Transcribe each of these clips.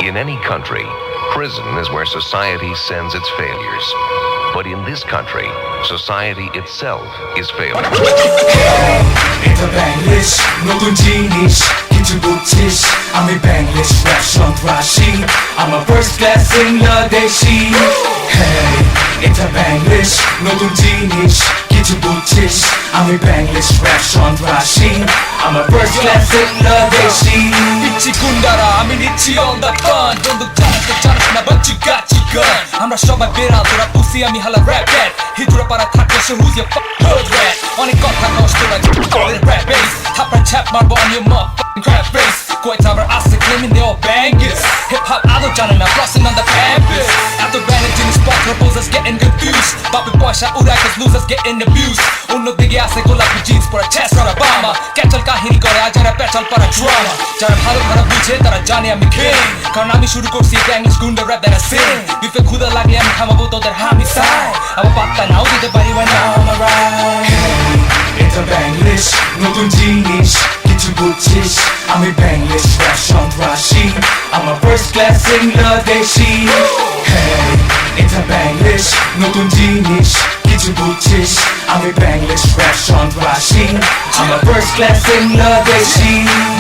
In any country, prison is where society sends its failures. But in this country, society itself is failing. এটা ব্যাংলিশ নতুন জিনিস কিছু বুঝছিস আমি ব্যাংলিশ র‍্যাপ সন্ত্রাসী আমার ফার্স্ট ক্লাস বাংলাদেশি হেই এটা ব্যাংলিশ নতুন জিনিস কিছু বুঝছিস আমি ব্যাংলিশ র‍্যাপ সন্ত্রাসী আমার ফার্স্ট ক্লাস বাংলাদেশি পিচ্ছি গুন্ডারা আমি নিচ্ছি অল দ্য ফান বন্দুক চালাতে জানিস না বাট ইউ গট ইউ গান আমরা সবাই বেড়াল তোরা পুসি আমি হালা র‍্যাপ ক্যাট হিজড়া পাড়া থাকলে সে হুজ ইয়োর ফাক র্যাপ অনেক কথা কষ্ট তোরা র‍্যাপ বেস থাপড়া ছ্যাপ মারবো on your motherfucking crap face কয়েক আবার আসছে claiming they all bangers hip hop আলো জানে না flossing on the campus এত ব্যানের জিনিসপত্র posers getting confused বাপে পয়সা উড়ায় cause losers getting abused অন্যদিকে আসে গোলাপি জিন্স পরা chest করা বামা ক্যাচল কাহিনী করে আর যারা পেচাল পারা ড্রামা যারা ভালো খারাপ বুঝে তারা জানে আমি king কারণ আমি শুরু করছি ব্যাংলিশ গুন্ডা র‍্যাপ that I sing বিফে ক্ষুধা লাগলে আমি থামাবো তোদের হামিসাইড আমার পাত্তা নাও দিতে পারি when I'm around এটা ব্যাংলিশ নতুন জিনিস কিছু বুঝছিস আমি ব্যাংলিশ র‍্যাপ সন্ত্রাসী আমার ফার্স্ট ক্লাস বাংলাদেশি হেই এটা ব্যাংলিশ নতুন জিনিস কিছু বুঝছিস আমি ব্যাংলিশ র‍্যাপ সন্ত্রাসী আমার ফার্স্ট ক্লাস বাংলাদেশি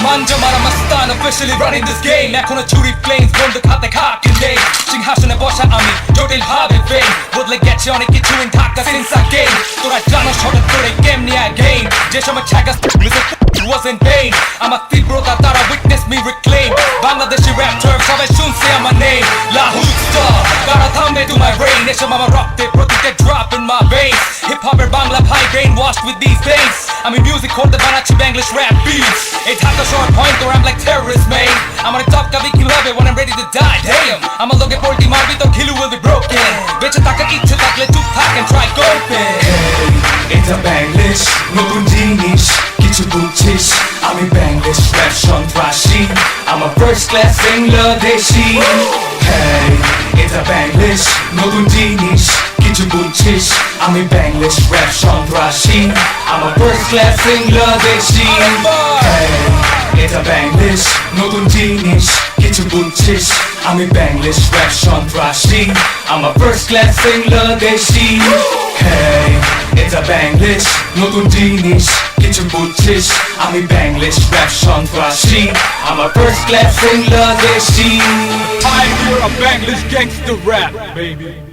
মানজা মারা মাস্তান officially running this game এখনো চুরি প্লেনস বন্দুক হাতে খাকি নেই সিংহাসনে বসা আমি জটিল ভাবে ফেম বদলে গেছে অনেক কিছু in Dhaka since I came তোরা জানো হঠাৎ করে গেম নিয়ে গেম যে সময় ছ্যাগাস was in vain আমার তীব্রতা তারা witness me reclaim Bangladeshi rap term সবাই শুনছে আমার name লাহুদ স্টার কারা থামবে to my brain এসব আমার রক্তে প্রতিটা drop in my veins hip hop এর বাংলা ভাই brain washed with these things আমি মিউজিক করতে বানাচ্ছি English rap beats এই Dhaka short point or I'm like terrorist man আমার টপ কাবি কিভাবে when I'm ready to die damn আমার লোকে পল্টি মারবি তো খিলু will be broken বেঁচে থাকার ইচ্ছে থাকলে চুপ থাক and try coping এটা ব্যাংলিশ নতুন জিনিস কিছু বুঝছিস আমি ব্যাংলিশ র‍্যাপ সন্ত্রাসী আমার ফার্স্ট ক্লাস বাংলাদেশি হেই এটা ব্যাংলিশ নতুন জিনিস কিছু বুঝছিস আমি ব্যাংলিশ র‍্যাপ সন্ত্রাসী আমার ফার্স্ট ক্লাস বাংলাদেশি হেই এটা ব্যাংলিশ নতুন জিনিস কিছু বুঝছিস আমি ব্যাংলিশ র‍্যাপ সন্ত্রাসী আমার ফার্স্ট ক্লাস বাংলাদেশি হেই এটা ব্যাংলিশ নতুন জিনিস কিছু বুঝছিস আমি ব্যাংলিশ র‍্যাপ সন্ত্রাসী আমার first class Bangladeshi I'm here a Banglish gangster rap baby